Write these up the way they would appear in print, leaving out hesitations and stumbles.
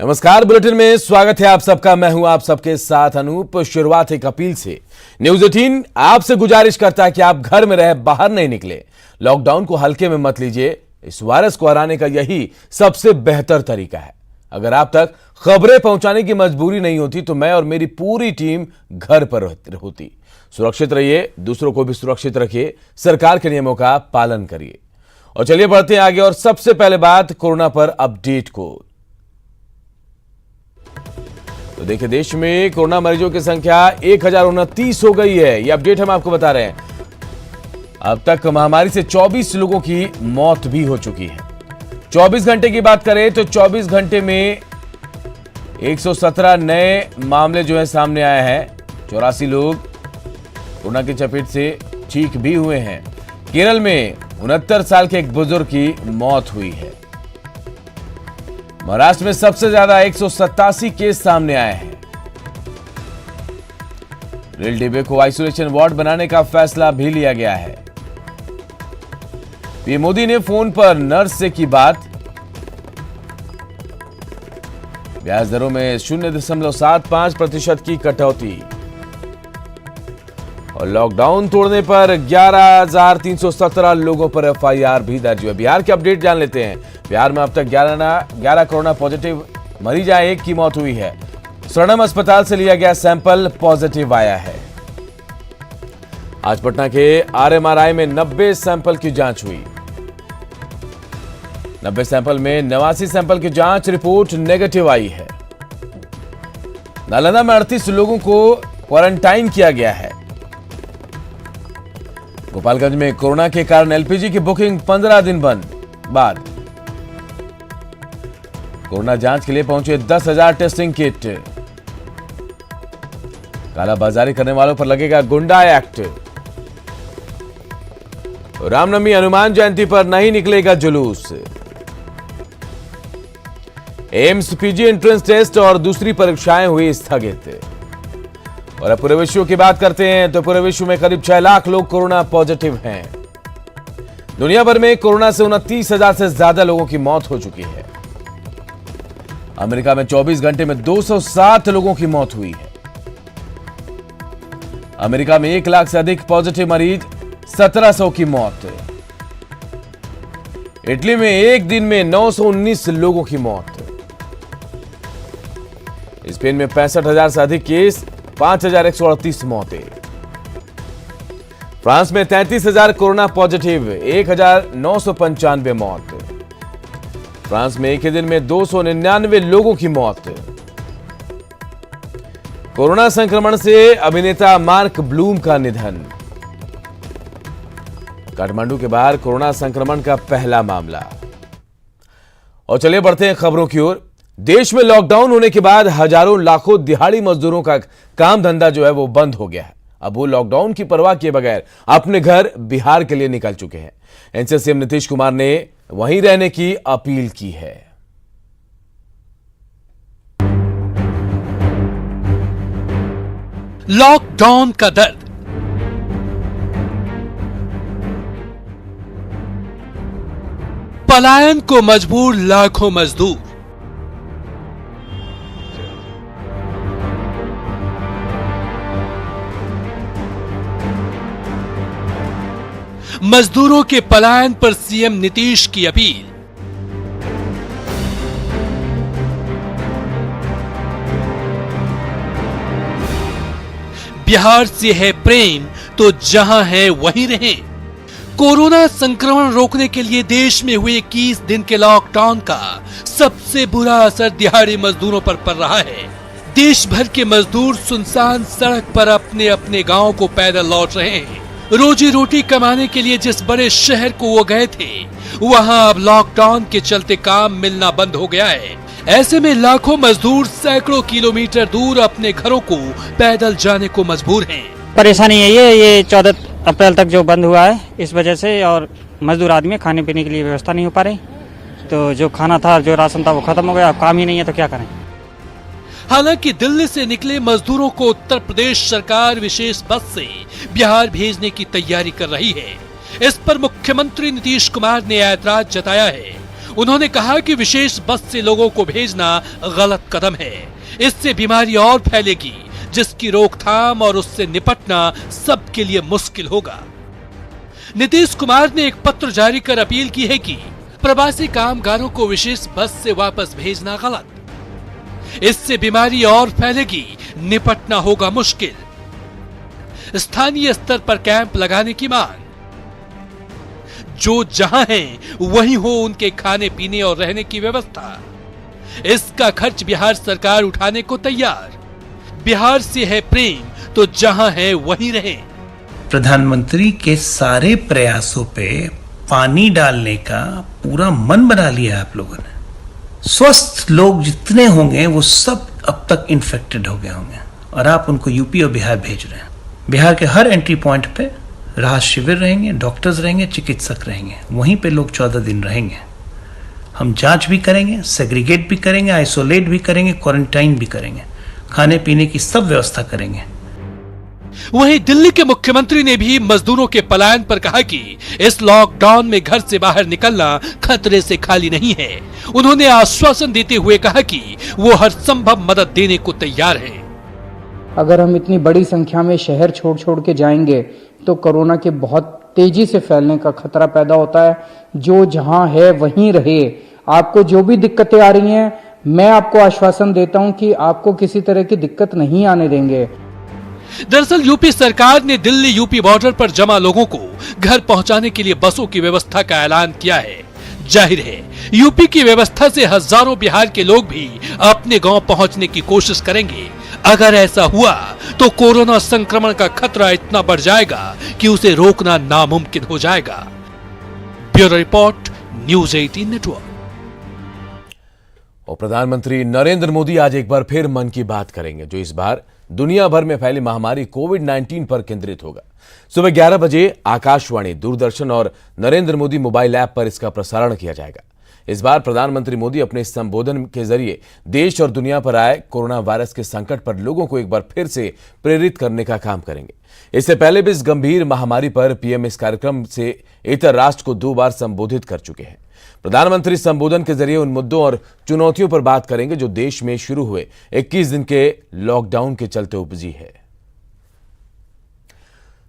नमस्कार, बुलेटिन में स्वागत है आप सबका। मैं हूं आप सबके साथ अनूप। शुरुआत एक अपील से। न्यूज 18 आपसे गुजारिश करता है कि आप घर में रहे, बाहर नहीं निकले। लॉकडाउन को हल्के में मत लीजिए। इस वायरस को हराने का यही सबसे बेहतर तरीका है। अगर आप तक खबरें पहुंचाने की मजबूरी नहीं होती तो मैं और मेरी पूरी टीम घर पर होती। सुरक्षित रहिए, दूसरों को भी सुरक्षित रखिए, सरकार के नियमों का पालन करिए। और चलिए बढ़ते हैं आगे। और सबसे पहले बात कोरोना पर अपडेट को। तो देखिए, देश में कोरोना मरीजों की संख्या 1029 हो गई है। यह अपडेट हम आपको बता रहे हैं। अब तक महामारी से 24 लोगों की मौत भी हो चुकी है। 24 घंटे की बात करें तो 24 घंटे में 117 नए मामले जो है सामने आए हैं। 84 लोग कोरोना की चपेट से ठीक भी हुए हैं। केरल में 69 साल के एक बुजुर्ग की मौत हुई है। महाराष्ट्र में सबसे ज्यादा 187 केस सामने आए हैं। रेल डिब्बे को आइसोलेशन वार्ड बनाने का फैसला भी लिया गया है। पीएम मोदी ने फोन पर नर्स से की बात। ब्याज दरों में 0.75% की कटौती। और लॉकडाउन तोड़ने पर 11,317 लोगों पर एफआईआर भी दर्ज हुई। बिहार के अपडेट जान लेते हैं। बिहार में अब तक 11 कोरोना पॉजिटिव मरीज आए, एक की मौत हुई है। स्वर्णम अस्पताल से लिया गया सैंपल पॉजिटिव आया है। आज पटना के आरएमआरआई में 90 सैंपल की जांच हुई। 90 सैंपल में 89 सैंपल की जांच रिपोर्ट नेगेटिव आई है। नालंदा में 38 लोगों को क्वारंटाइन किया गया है। गोपालगंज में कोरोना के कारण एलपीजी की बुकिंग 15 दिन बाद। कोरोना जांच के लिए पहुंचे 10,000 टेस्टिंग किट। कालाबाजारी करने वालों पर लगेगा गुंडा एक्ट। रामनवमी हनुमान जयंती पर नहीं निकलेगा जुलूस। एम्स पीजी एंट्रेंस टेस्ट और दूसरी परीक्षाएं हुई स्थगित। और अब पूरे विश्व की बात करते हैं तो पूरे विश्व में करीब 6 लाख लोग कोरोना पॉजिटिव हैं। दुनिया भर में कोरोना से 29,000 से ज्यादा लोगों की मौत हो चुकी है। अमेरिका में 24 घंटे में 207 लोगों की मौत हुई है। अमेरिका में 1 लाख से अधिक पॉजिटिव मरीज, 1700 की मौत। इटली में एक दिन में 919 लोगों की मौत। स्पेन में 65,000 से अधिक केस, 5,138 मौतें। फ्रांस में 33,000 कोरोना पॉजिटिव, 1,995 मौत। फ्रांस में एक ही दिन में 299 लोगों की मौत। कोरोना संक्रमण से अभिनेता मार्क ब्लूम का निधन। काठमांडू के बाहर कोरोना संक्रमण का पहला मामला। और चलिए बढ़ते हैं खबरों की ओर। देश में लॉकडाउन होने के बाद हजारों लाखों दिहाड़ी मजदूरों का काम धंधा जो है वो बंद हो गया है। अब वो लॉकडाउन की परवाह किए बगैर अपने घर बिहार के लिए निकल चुके हैं। इनसे सीएम नीतीश कुमार ने वहीं रहने की अपील की है। लॉकडाउन का दर्द, पलायन को मजबूर लाखों मजदूर। मजदूरों के पलायन पर सीएम नीतीश की अपील। बिहार से है प्रेम तो जहां है वहीं रहें। कोरोना संक्रमण रोकने के लिए देश में हुए 21 दिन के लॉकडाउन का सबसे बुरा असर दिहाड़ी मजदूरों पर पड़ रहा है। देश भर के मजदूर सुनसान सड़क पर अपने अपने गांव को पैदल लौट रहे हैं। रोजी रोटी कमाने के लिए जिस बड़े शहर को वो गए थे, वहां अब लॉकडाउन के चलते काम मिलना बंद हो गया है। ऐसे में लाखों मजदूर सैकड़ों किलोमीटर दूर अपने घरों को पैदल जाने को मजबूर हैं। परेशानी यही है, ये 14 अप्रैल तक जो बंद हुआ है इस वजह से, और मजदूर आदमी खाने पीने के लिए व्यवस्था नहीं हो पा रही। तो जो खाना था, जो राशन था वो खत्म हो गया। अब काम ही नहीं है तो क्या करें। हालांकि दिल्ली से निकले मजदूरों को उत्तर प्रदेश सरकार विशेष बस से बिहार भेजने की तैयारी कर रही है। इस पर मुख्यमंत्री नीतीश कुमार ने ऐतराज जताया है। उन्होंने कहा कि विशेष बस से लोगों को भेजना गलत कदम है। इससे बीमारी और फैलेगी, जिसकी रोकथाम और उससे निपटना सबके लिए मुश्किल होगा। नीतीश कुमार ने एक पत्र जारी कर अपील की है कि प्रवासी कामगारों को विशेष बस से वापस भेजना गलत। इससे बीमारी और फैलेगी, निपटना होगा मुश्किल। स्थानीय स्तर पर कैंप लगाने की मांग। जो जहां हैं वहीं हो उनके खाने पीने और रहने की व्यवस्था। इसका खर्च बिहार सरकार उठाने को तैयार। बिहार से है प्रेम तो जहां है वहीं रहें। प्रधानमंत्री के सारे प्रयासों पे पानी डालने का पूरा मन बना लिया आप लोगों ने। स्वस्थ लोग जितने होंगे वो सब अब तक इन्फेक्टेड हो गए होंगे और आप उनको यूपी और बिहार भेज रहे हैं। बिहार के हर एंट्री पॉइंट पे राहत शिविर रहेंगे, डॉक्टर्स रहेंगे, चिकित्सक रहेंगे, वहीं पे लोग 14 दिन रहेंगे। हम जांच भी करेंगे, सेग्रीगेट भी करेंगे, आइसोलेट भी करेंगे, क्वारंटाइन भी करेंगे, खाने पीने की सब व्यवस्था करेंगे। वहीं दिल्ली के मुख्यमंत्री ने भी मजदूरों के पलायन पर कहा कि इस लॉकडाउन में घर से बाहर निकलना खतरे से खाली नहीं है। उन्होंने आश्वासन देते हुए कहा कि वो हर संभव मदद देने को तैयार हैं। अगर हम इतनी बड़ी संख्या में शहर छोड़ छोड़ के जाएंगे तो कोरोना के बहुत तेजी से फैलने का खतरा पैदा होता है। जो जहां है वहीं रहे। आपको जो भी दिक्कतें आ रही हैं, मैं आपको आश्वासन देता हूं कि आपको किसी तरह की दिक्कत नहीं आने देंगे। दरअसल यूपी सरकार ने दिल्ली यूपी बॉर्डर पर जमा लोगों को घर पहुंचाने के लिए बसों की व्यवस्था का ऐलान किया है। जाहिर है यूपी की व्यवस्था से हजारों बिहार के लोग भी अपने गांव पहुंचने की कोशिश करेंगे। अगर ऐसा हुआ तो कोरोना संक्रमण का खतरा इतना बढ़ जाएगा कि उसे रोकना नामुमकिन हो जाएगा। Bureau report, news 18 network. और प्रधानमंत्री नरेंद्र मोदी आज एक बार फिर मन की बात करेंगे, जो इस बार दुनिया भर में फैली महामारी कोविड-19 पर केंद्रित होगा। सुबह 11 बजे आकाशवाणी, दूरदर्शन और नरेंद्र मोदी मोबाइल ऐप पर इसका प्रसारण किया जाएगा। इस बार प्रधानमंत्री मोदी अपने संबोधन के जरिए देश और दुनिया पर आए कोरोना वायरस के संकट पर लोगों को एक बार फिर से प्रेरित करने का काम करेंगे। इससे पहले भी इस गंभीर महामारी पर पीएम इस कार्यक्रम से इतर राष्ट्र को 2 बार संबोधित कर चुके हैं। प्रधानमंत्री संबोधन के जरिए उन मुद्दों और चुनौतियों पर बात करेंगे जो देश में शुरू हुए 21 दिन के लॉकडाउन के चलते उपजी है।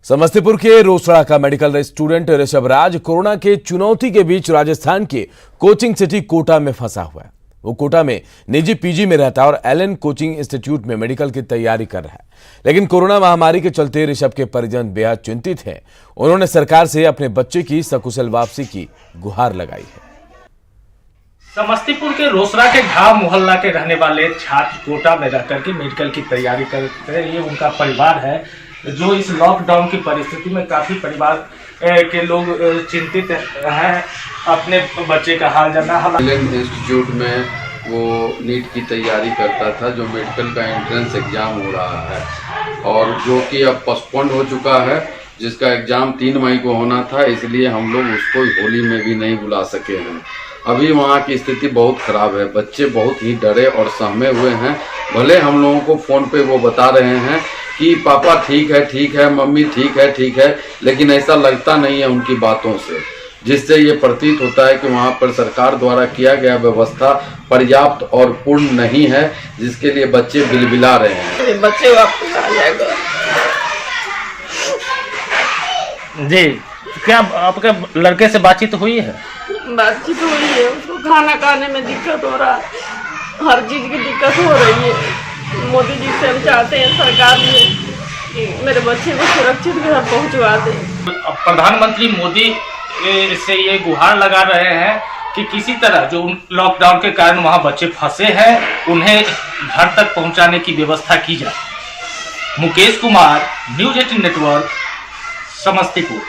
समस्तीपुर के रोसड़ा का मेडिकल स्टूडेंट ऋषभ राज कोरोना के चुनौती के बीच राजस्थान के कोचिंग सिटी कोटा में फंसा हुआ है। वो कोटा में निजी पीजी में रहता है और एलन कोचिंग इंस्टीट्यूट में मेडिकल की तैयारी कर रहा है। लेकिन कोरोना महामारी के चलते ऋषभ के परिजन बेहद चिंतित हैं। उन्होंने सरकार से अपने बच्चे की सकुशल वापसी की गुहार लगाई है। समस्तीपुर के रोसड़ा के घाव मोहल्ला के रहने वाले छात्र कोटा में रहकर के मेडिकल की तैयारी करते हैं। ये उनका परिवार है जो इस लॉकडाउन की परिस्थिति में काफी परिवार के लोग चिंतित हैं अपने बच्चे का हाल जानना। एलन इंस्टीट्यूट में वो नीट की तैयारी करता था, जो मेडिकल का एंट्रेंस एग्जाम हो रहा है और जो कि अब पोस्टपोन्ड हो चुका है, जिसका एग्जाम 3 मई को होना था। इसलिए हम लोग उसको होली में भी नहीं बुला सके हैं। अभी वहाँ की स्थिति बहुत खराब है। बच्चे बहुत ही डरे और सहमे हुए हैं। भले हम लोगों को फ़ोन पे वो बता रहे हैं कि पापा ठीक है, मम्मी ठीक है, लेकिन ऐसा लगता नहीं है उनकी बातों से, जिससे ये प्रतीत होता है कि वहाँ पर सरकार द्वारा किया गया व्यवस्था पर्याप्त और पूर्ण नहीं है, जिसके लिए बच्चे बिलबिला रहे हैं। बच्चे वापस आ जाएगा। जी, क्या आपके लड़के से बातचीत हुई है? बातचीत हुई है, उसको खाना खाने में दिक्कत हो रहा है, हर चीज की दिक्कत हो रही है। मोदी जी से हम चाहते हैं सरकार में कि मेरे बच्चे को सुरक्षित घर पहुंचवा दे। प्रधानमंत्री मोदी से ये गुहार लगा रहे हैं कि किसी तरह जो लॉकडाउन के कारण वहाँ बच्चे फंसे हैं उन्हें घर तक पहुंचाने की व्यवस्था की जाए। Mukesh Kumar, news 18 network, Samastipur.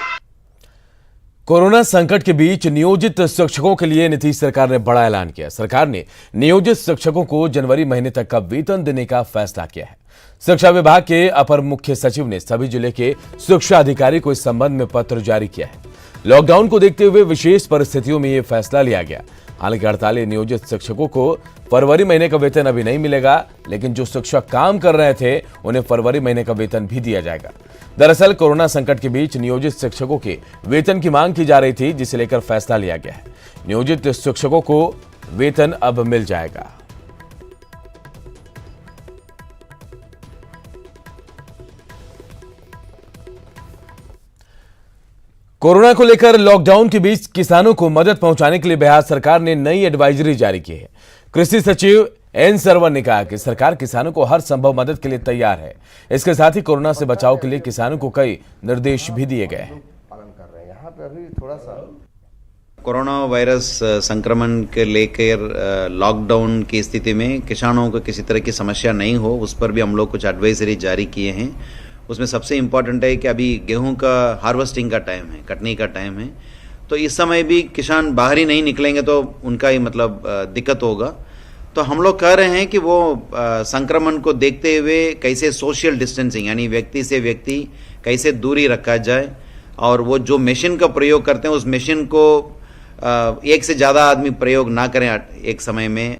Corona संकट के बीच नियोजित शिक्षकों के लिए नीतीश सरकार ने बड़ा ऐलान किया। सरकार ने नियोजित शिक्षकों को जनवरी महीने तक का वेतन देने का फैसला किया है। शिक्षा विभाग के अपर मुख्य सचिव ने सभी जिले के शिक्षा अधिकारी को इस संबंध में पत्र जारी किया है। लॉकडाउन को देखते हुए विशेष परिस्थितियों में यह फैसला लिया गया। हालांकि हड़ताली नियोजित शिक्षकों को फरवरी महीने का वेतन अभी नहीं मिलेगा, लेकिन जो शिक्षक काम कर रहे थे उन्हें फरवरी महीने का वेतन भी दिया जाएगा। दरअसल कोरोना संकट के बीच नियोजित शिक्षकों के वेतन की मांग की जा रही थी, जिसे लेकर फैसला लिया गया है। नियोजित शिक्षकों को वेतन अब मिल जाएगा। कोरोना को लेकर लॉकडाउन के बीच किसानों को मदद पहुंचाने के लिए बिहार सरकार ने नई एडवाइजरी जारी की है। कृषि सचिव एन सरवन ने कहा कि सरकार किसानों को हर संभव मदद के लिए तैयार है। इसके साथ ही कोरोना से बचाव के लिए किसानों को कई निर्देश भी दिए गए हैं। कोरोना वायरस संक्रमण के लेकर लॉकडाउन की स्थिति में किसानों को किसी तरह की समस्या नहीं हो, उस पर भी हम लोग कुछ एडवाइजरी जारी किए हैं। उसमें सबसे इम्पोर्टेंट है कि अभी गेहूं का हार्वेस्टिंग का टाइम है, कटनी का टाइम है, तो इस समय भी किसान बाहर ही नहीं निकलेंगे तो उनका ही मतलब दिक्कत होगा। तो हम लोग कह रहे हैं कि वो संक्रमण को देखते हुए कैसे सोशल डिस्टेंसिंग यानी व्यक्ति से व्यक्ति कैसे दूरी रखा जाए, और वो जो मशीन का प्रयोग करते हैं उस मशीन को एक से ज़्यादा आदमी प्रयोग ना करें एक समय में।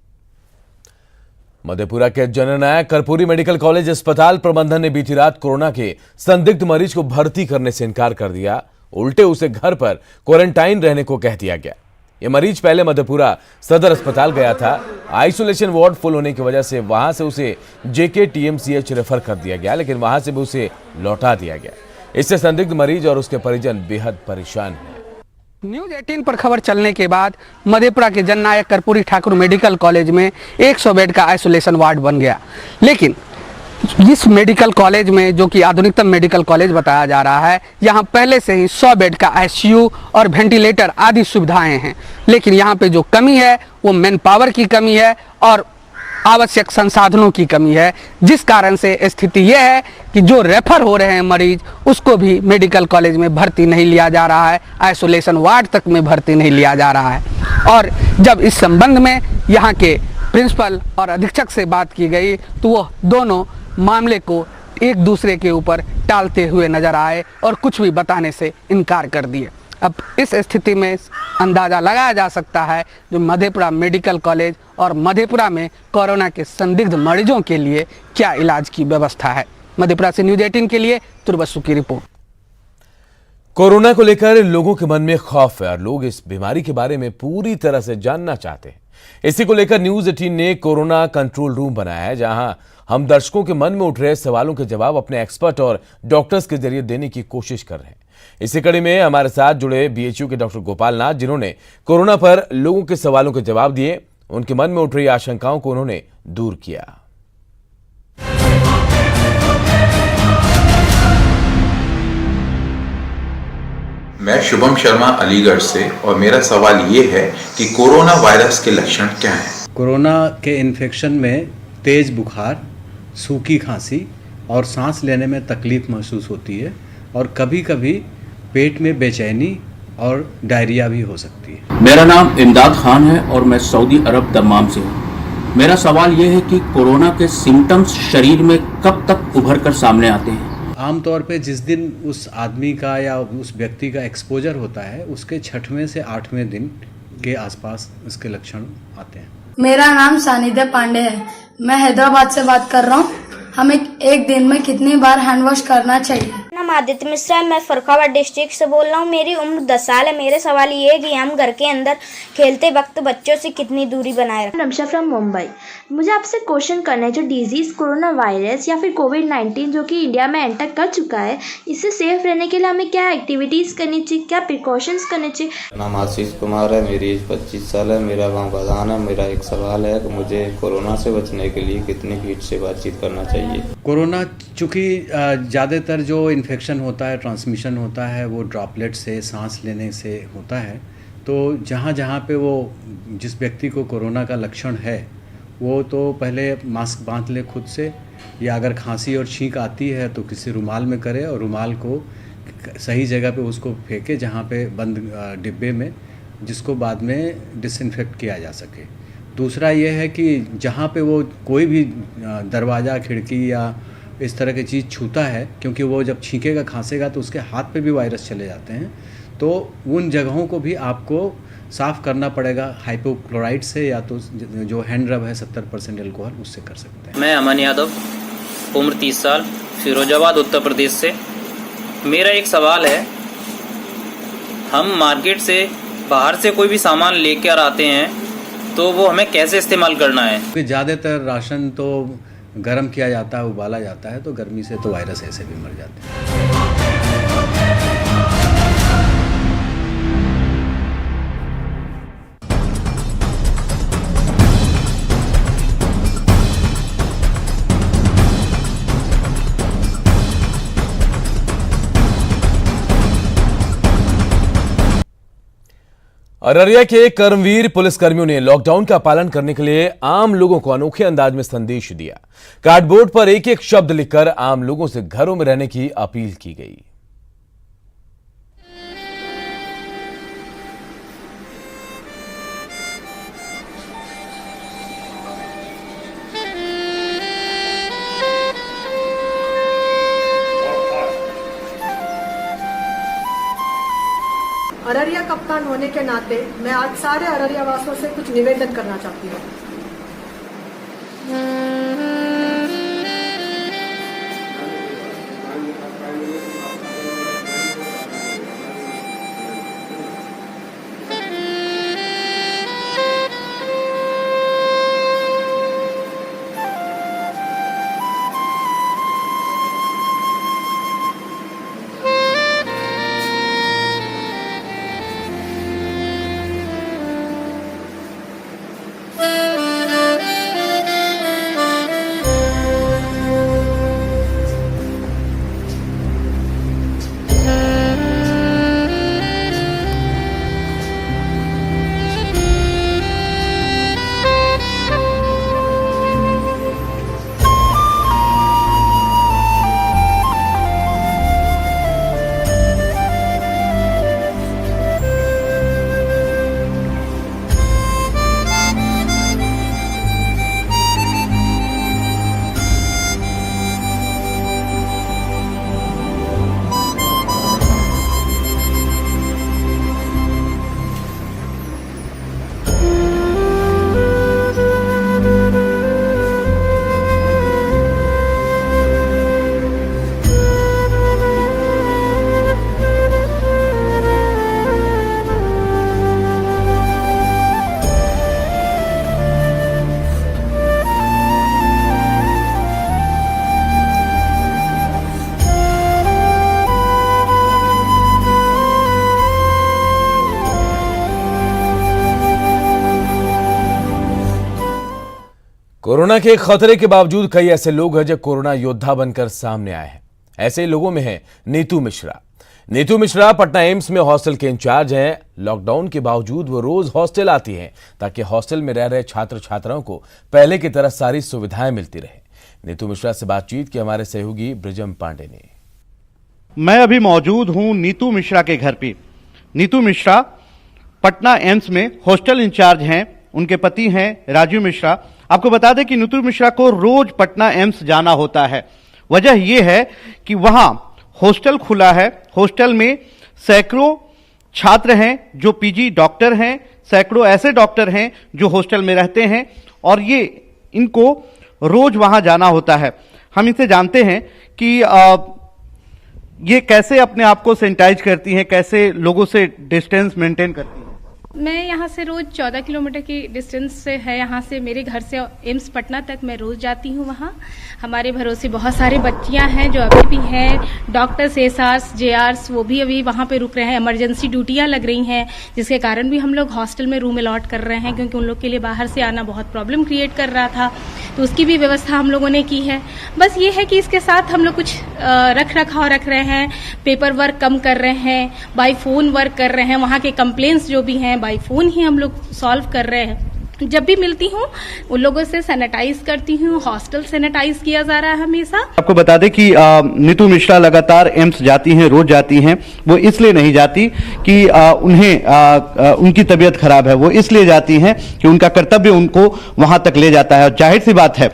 मधेपुरा के जननायक कर्पूरी मेडिकल कॉलेज अस्पताल प्रबंधन ने बीती रात कोरोना के संदिग्ध मरीज को भर्ती करने से इनकार कर दिया। उल्टे उसे घर पर क्वारंटाइन रहने को कह दिया गया। यह मरीज पहले मधेपुरा सदर अस्पताल गया था। आइसोलेशन वार्ड फुल होने की वजह से वहां से उसे जेके टीएमसीएच रेफर कर दिया गया, लेकिन वहां से भी उसे लौटा दिया गया। इससे संदिग्ध मरीज और उसके परिजन बेहद परेशान हैं। न्यूज 18 पर खबर चलने के बाद मधेपुरा के जननायक कर्पूरी ठाकुर मेडिकल कॉलेज में 100 बेड का आइसोलेशन वार्ड बन गया, लेकिन इस मेडिकल कॉलेज में जो कि आधुनिकतम मेडिकल कॉलेज बताया जा रहा है, यहाँ पहले से ही 100 बेड का आईसीयू और वेंटिलेटर आदि सुविधाएं हैं, लेकिन यहाँ पे जो कमी है वो मैन पावर की कमी है और आवश्यक संसाधनों की कमी है, जिस कारण से स्थिति यह है कि जो रेफर हो रहे हैं मरीज उसको भी मेडिकल कॉलेज में भर्ती नहीं लिया जा रहा है, आइसोलेशन वार्ड तक में भर्ती नहीं लिया जा रहा है। और जब इस संबंध में यहाँ के प्रिंसिपल और अधीक्षक से बात की गई तो वो दोनों मामले को एक दूसरे के ऊपर टालते हुए नजर आए और कुछ भी बताने से इनकार कर दिए। अब इस स्थिति में अंदाज़ा लगाया जा सकता है जो मधेपुरा मेडिकल कॉलेज और मधेपुरा में कोरोना के संदिग्ध मरीजों के लिए क्या इलाज की व्यवस्था है। मधेपुरा से न्यूज 18 के लिए तुरबसु की रिपोर्ट। कोरोना को लेकर लोगों के मन में खौफ है और लोग इस बीमारी के बारे में पूरी तरह से जानना चाहते हैं। इसी को लेकर न्यूज 18 ने कोरोना कंट्रोल रूम बनाया है, जहां हम दर्शकों के मन में उठ रहे सवालों के जवाब अपने एक्सपर्ट और डॉक्टर्स के जरिए देने की कोशिश कर रहे हैं। इसी कड़ी में हमारे साथ जुड़े बीएचयू के डॉक्टर गोपाल नाथ, जिन्होंने कोरोना पर लोगों के सवालों के जवाब दिए। उनके मन में उठ रही आशंकाओं को उन्होंने दूर किया। मैं शुभम शर्मा अलीगढ़ से, और मेरा सवाल ये है कि कोरोना वायरस के लक्षण क्या हैं? कोरोना के इन्फेक्शन में तेज बुखार, सूखी खांसी और सांस लेने में तकलीफ महसूस होती है, और कभी कभी पेट में बेचैनी और डायरिया भी हो सकती है। मेरा नाम इमदाद खान है और मैं सऊदी अरब दम्माम से हूँ। मेरा सवाल ये है कि कोरोना के सिम्टम्स शरीर में कब तक उभर कर सामने आते हैं? आमतौर पे जिस दिन उस आदमी का या उस व्यक्ति का एक्सपोजर होता है उसके 6वें से 8वें दिन के आसपास इसके लक्षण आते हैं। मेरा नाम सानिध्य पांडे है, मैं हैदराबाद से बात कर रहा हूँ। हमें एक दिन में कितनी बार हैंड वॉश करना चाहिए? नाम आदित्य मिश्रा है, मैं फरुखाबाद डिस्ट्रिक्ट से बोल रहा हूँ। मेरी उम्र 10 साल है। मेरे सवाल ये है कि हम घर के अंदर खेलते वक्त बच्चों से कितनी दूरी बनाए रखें। नमशा फ्रॉम मुंबई। मुझे आपसे क्वेश्चन करना है, जो डिजीज कोरोना वायरस या फिर कोविड-19 जो कि इंडिया में एंटर कर चुका है, इससे सेफ रहने के लिए हमें क्या एक्टिविटीज करनी चाहिए, क्या प्रिकॉशंस करने चाहिए? नाम आशीष कुमार है, मेरी एज 25 साल है, मेरा गाँव बदान है। मेरा एक सवाल है कि मुझे कोरोना से बचने के लिए कितनी फीट से बातचीत करना चाहिए? कोरोना चूँकि ज़्यादातर जो इन्फेक्शन होता है, ट्रांसमिशन होता है, वो ड्रॉपलेट से, सांस लेने से होता है। तो जहाँ जहाँ पे वो जिस व्यक्ति को कोरोना का लक्षण है वो तो पहले मास्क बांध ले खुद से, या अगर खांसी और छींक आती है तो किसी रुमाल में करे और रुमाल को सही जगह पे उसको फेंके जहाँ पे बंद डिब्बे में, जिसको बाद में डिसइंफेक्ट किया जा सके। दूसरा ये है कि जहाँ पे वो कोई भी दरवाज़ा, खिड़की या इस तरह की चीज़ छूता है, क्योंकि वो जब छींकेगा, खांसेगा तो उसके हाथ पे भी वायरस चले जाते हैं, तो उन जगहों को भी आपको साफ़ करना पड़ेगा हाइपोक्लोराइड से, या तो जो हैंड रब है 70% एल्कोहल, उससे कर सकते हैं। मैं अमन यादव, उम्र 30 साल, फिरोजाबाद उत्तर प्रदेश से। मेरा एक सवाल है, हम मार्केट से बाहर से कोई भी सामान लेकर आते हैं तो वो हमें कैसे इस्तेमाल करना है? क्योंकि ज़्यादातर राशन तो गर्म किया जाता है, उबाला जाता है, तो गर्मी से तो वायरस ऐसे भी मर जाते हैं। अररिया के कर्मवीर पुलिसकर्मियों ने लॉकडाउन का पालन करने के लिए आम लोगों को अनोखे अंदाज में संदेश दिया। कार्डबोर्ड पर एक एक शब्द लिखकर आम लोगों से घरों में रहने की अपील की गई। अररिया कप्तान होने के नाते मैं आज सारे अररिया वासियों से कुछ निवेदन करना चाहती हूँ। कोरोना के खतरे के बावजूद कई ऐसे लोग हैं जो कोरोना योद्धा बनकर सामने आए हैं। ऐसे ही लोगों में है नीतू मिश्रा। नीतू मिश्रा पटना एम्स में हॉस्टल के इंचार्ज हैं। लॉकडाउन के बावजूद वो रोज हॉस्टल आती हैं ताकि हॉस्टल में रह रहे छात्र छात्राओं को पहले की तरह सारी सुविधाएं मिलती रहे। नीतू मिश्रा से बातचीत की हमारे सहयोगी ब्रिजम पांडे ने। मैं अभी मौजूद हूं नीतू मिश्रा के घर पे। नीतू मिश्रा पटना एम्स में हॉस्टल इंचार्ज हैं। उनके पति हैं राजीव मिश्रा। आपको बता दें कि नीतू मिश्रा को रोज पटना एम्स जाना होता है। वजह यह है कि वहां हॉस्टल खुला है। हॉस्टल में सैकड़ों छात्र हैं जो पीजी डॉक्टर हैं, सैकड़ों ऐसे डॉक्टर हैं जो हॉस्टल में रहते हैं और ये इनको रोज वहां जाना होता है। हम इनसे जानते हैं कि ये कैसे अपने आप को सैनिटाइज करती हैं, कैसे लोगों से डिस्टेंस मेंटेन करती हैं। मैं यहाँ से रोज 14 किलोमीटर की डिस्टेंस से है, यहाँ से मेरे घर से एम्स पटना तक मैं रोज जाती हूँ। वहाँ हमारे भरोसे बहुत सारे बच्चियाँ हैं जो अभी भी हैं। डॉक्टर्स, एसआर्स, जेआर्स वो भी अभी वहाँ पे रुक रहे हैं। इमरजेंसी ड्यूटियाँ लग रही हैं जिसके कारण भी हम लोग हॉस्टल में रूम अलॉट कर रहे हैं क्योंकि उन लोग के लिए बाहर से आना बहुत प्रॉब्लम क्रिएट कर रहा था, तो उसकी भी व्यवस्था हम लोगों ने की है। बस ये है कि इसके साथ हम लोग कुछ रख रखाव रख रहे हैं, पेपर वर्क कम कर रहे हैं, बाई फोन वर्क कर रहे हैं। वहाँ के कंप्लेंट्स जो भी हैं बाई फोन ही हम लोग सॉल्व कर रहे हैं। जब भी मिलती हूँ उन लोगों से सैनिटाइज करती हूँ। हॉस्टल सैनिटाइज किया जा रहा है हमेशा। आपको बता दें कि नीतू मिश्रा लगातार एम्स जाती हैं, रोज जाती हैं। वो इसलिए नहीं जाती कि उन्हें उनकी तबीयत खराब है, वो इसलिए जाती हैं कि उनका कर्तव्य उनको वहां तक ले जाता है। और जाहिर सी बात है,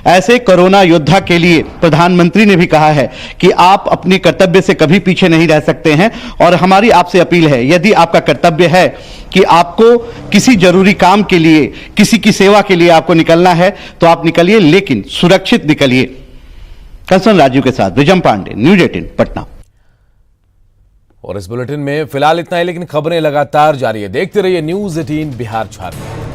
ऐसे कोरोना योद्धा के लिए प्रधानमंत्री ने भी कहा है कि आप अपने कर्तव्य से कभी पीछे नहीं रह सकते हैं। और हमारी आपसे अपील है, यदि आपका कर्तव्य है कि आपको किसी जरूरी काम के लिए, किसी की सेवा के लिए आपको निकलना है तो आप निकलिए, लेकिन सुरक्षित निकलिए। कंसन राजीव के साथ ब्रिजम पांडे, न्यूज 18 पटना। और इस बुलेटिन में फिलहाल इतना ही, लेकिन खबरें लगातार जारी है। देखते रहिए न्यूज़ 18 बिहार झारखंड।